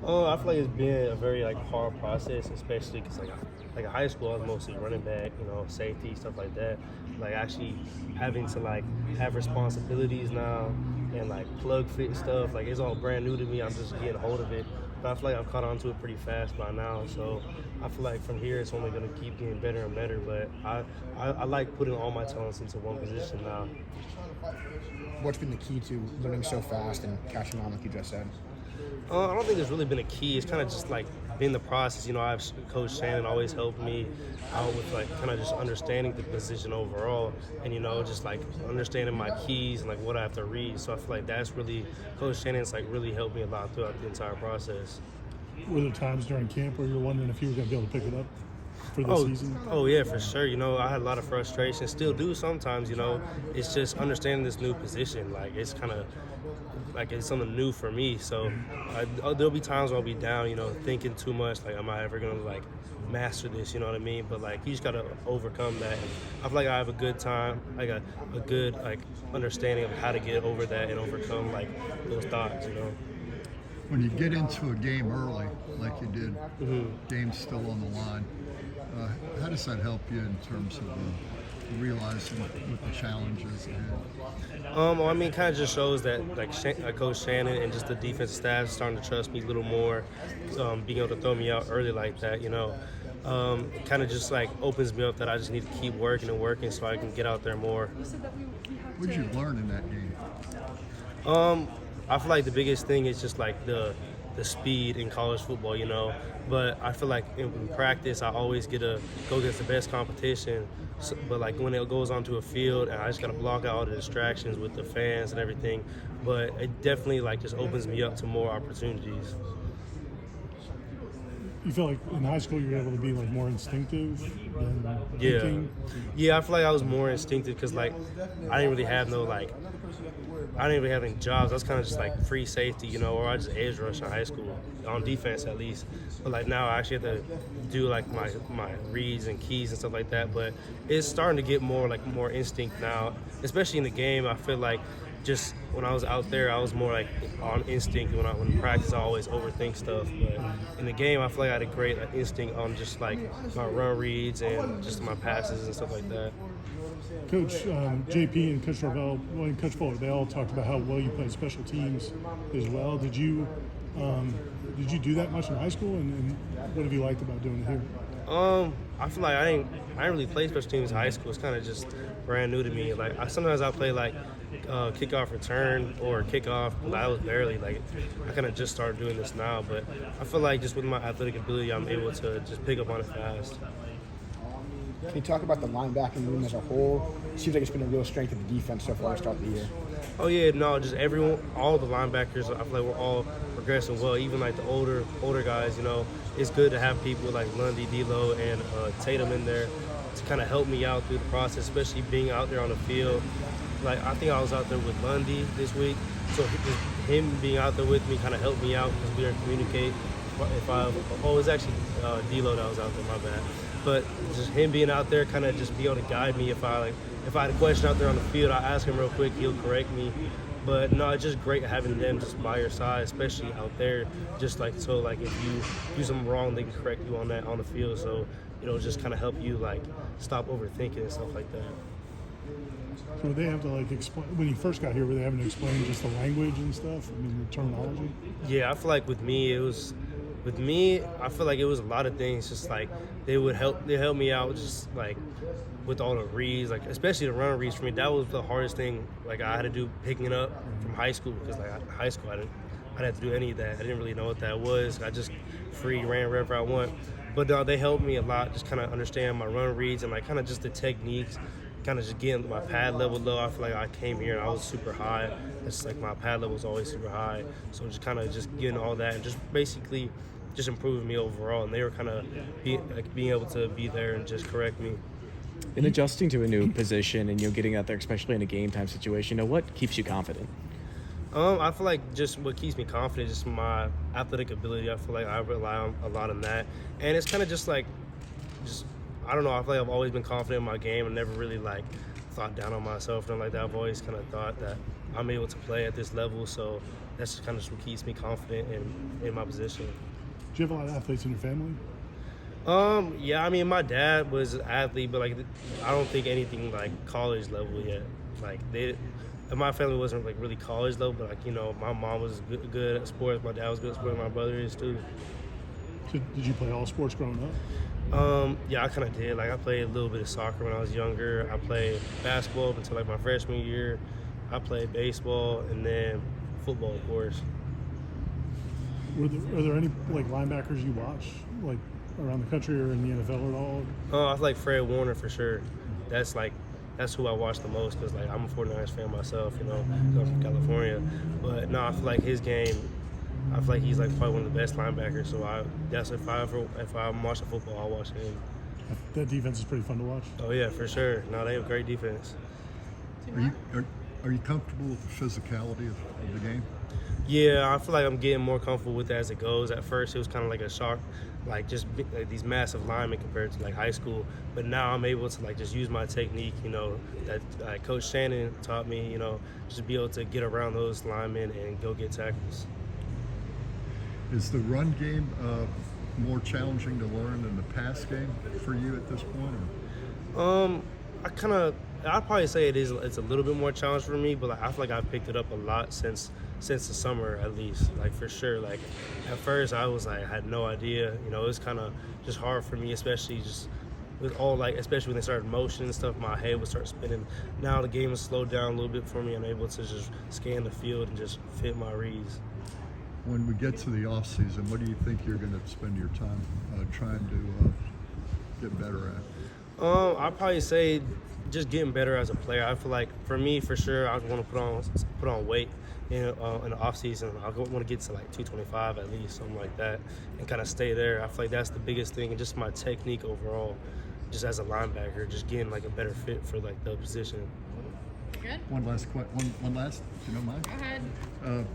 I feel like it's been a very hard process, especially because like in high school I was mostly running back, safety stuff like that. Like actually having to have responsibilities now and plug fit stuff, it's all brand new to me. I'm just getting a hold of it, but I feel like I've caught on to it pretty fast by now. So I feel like from here it's only gonna keep getting better and better. But I like putting all my talents into one position now. What's been the key to learning so fast and catching on, like you just said? I don't think there's really been a key. It's kind of just been the process. I've Coach Shannon always helped me out with kind of just understanding the position overall, and just understanding my keys and what I have to read. So I feel like that's really Coach Shannon's really helped me a lot throughout the entire process. Were there times during camp where you were wondering if you were going to be able to pick it up for the season? Oh yeah, for sure. I had a lot of frustration. Still do sometimes. It's just understanding this new position. It's kind of it's something new for me. So there'll be times where I'll be down. Thinking too much. Am I ever gonna master this? You know what I mean? But you just gotta overcome that. And I feel like I have a good time. A good understanding of how to get over that and overcome those thoughts. When you get into a game early, like you did, game's still on the line, how does that help you in terms of realizing what the challenge is ahead? Well, I mean, kind of just shows that Coach Shannon and just the defensive staff starting to trust me a little more, being able to throw me out early like that, kind of just opens me up that I just need to keep working and working so I can get out there more. What did you learn in that game? I feel like the biggest thing is just the speed in college football, But I feel like in practice, I always get to go against the best competition. So, but when it goes onto a field, I just got to block out all the distractions with the fans and everything. But it definitely just opens me up to more opportunities. You feel like in high school you were able to be more instinctive than thinking? Yeah, I feel like I was more instinctive because I didn't really have I didn't really have any jobs. I was kind of just free safety, or I just edge rush in high school, on defense at least. But now I actually have to do my reads and keys and stuff like that. But it's starting to get more more instinct now, especially in the game. I feel just when I was out there, I was more on instinct. When in practice, I always overthink stuff. But in the game, I feel like I had a great instinct on just my run reads and just my passes and stuff like that. Coach JP and Coach Norvell, and Coach Fuller, they all talked about how well you played special teams as well. Did you do that much in high school, and what have you liked about doing it here? I feel like I didn't really play special teams in high school. It's kind of just brand new to me. Sometimes I play kickoff return or kickoff, but I was barely I kind of just started doing this now. But I feel like just with my athletic ability, I'm able to just pick up on it fast. Can you talk about the linebacking room as a whole? It seems like it's been a real strength of the defense so far to start the year. Oh yeah, no, just everyone, all the linebackers. I feel like we're all progressing well. Even the older guys, it's good to have people like Lundy, D'Lo, and Tatum in there to kind of help me out through the process, especially being out there on the field. I think I was out there with Lundy this week, so just him being out there with me kind of helped me out because we didn't communicate. It was actually D'Lo that was out there, my bad. But just him being out there, kind of just be able to guide me if I had a question out there on the field, I ask him real quick, he'll correct me. But no, it's just great having them just by your side, especially out there. Just so if you do something wrong, they can correct you on the field. So just kind of help you stop overthinking and stuff like that. So they have to explain when you first got here? Were they having to explain just the language and stuff? I mean, the terminology. Yeah, I feel like with me, I feel like it was a lot of things. Just they help me out, just with all the reads, especially the run reads for me. That was the hardest thing. I had to do picking it up from high school because high school I didn't have to do any of that. I didn't really know what that was. I just ran wherever I want. But they helped me a lot, just kind of understand my run reads and kind of just the techniques. Kind of just getting my pad level low. I feel like I came here and I was super high. It's my pad level was always super high. So just kind of just getting all that and just basically just improving me overall. And they were kind of being able to be there and just correct me. In adjusting to a new position and getting out there, especially in a game time situation, what keeps you confident? I feel like just what keeps me confident is just my athletic ability. I feel like I rely a lot on that. And it's kind of just I don't know, I feel like I've always been confident in my game and never really thought down on myself or nothing like that. I've always kind of thought that I'm able to play at this level, so that's kind of just what keeps me confident in my position. Do you have a lot of athletes in your family? Yeah, I mean, my dad was an athlete, but like I don't think anything like college level yet. Like my family wasn't like really college level, but like my mom was good at sports, my dad was good at sports, my brother is too. So did you play all sports growing up? Yeah, I kind of did. Like I played a little bit of soccer when I was younger. I played basketball up until like my freshman year. I played baseball and then football, of course. Are there any like linebackers you watch like around the country or in the NFL at all? I feel like Fred Warner for sure. That's who I watch the most because like I'm a 49ers fan myself. I'm from California, but no, I feel like his game. I feel like he's like probably one of the best linebackers. So if I'm watching football, I'll watch him. That defense is pretty fun to watch. Oh yeah, for sure. No, they have great defense. Are you comfortable with the physicality of the game? Yeah, I feel like I'm getting more comfortable with it as it goes. At first, it was kind of like a shock, like just like these massive linemen compared to like high school. But now I'm able to like just use my technique, that Coach Shannon taught me, just be able to get around those linemen and go get tackles. Is the run game more challenging to learn than the pass game for you at this point? Or? I'd probably say it's a little bit more challenging for me, but like, I feel like I've picked it up a lot since the summer at least, like for sure. Like at first I was like, I had no idea, it was kind of just hard for me, especially just with all like, especially when they started motion and stuff, my head would start spinning. Now the game has slowed down a little bit for me. I'm able to just scan the field and just fit my reads. When we get to the offseason, what do you think you're going to spend your time trying to get better at? I'd probably say just getting better as a player. I feel like for me, for sure, I want to put on weight in the off season. I want to get to like 225 at least, something like that, and kind of stay there. I feel like that's the biggest thing, and just my technique overall, just as a linebacker, just getting like a better fit for like the position. Good. One last, if you don't mind. Go ahead.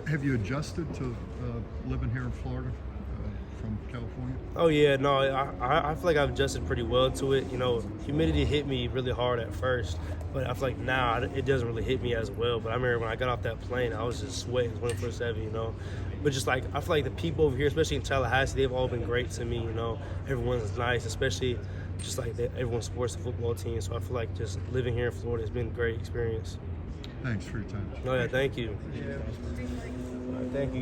Have you adjusted to living here in Florida from California? Oh yeah, no, I feel like I've adjusted pretty well to it. Humidity hit me really hard at first, but I feel like now it doesn't really hit me as well. But I remember when I got off that plane, I was just sweating 24/7, But just like I feel like the people over here, especially in Tallahassee, they've all been great to me. Everyone's nice, especially just like everyone supports the football team. So I feel like just living here in Florida has been a great experience. Thanks for your time. Oh yeah, thank you. All right, thank you.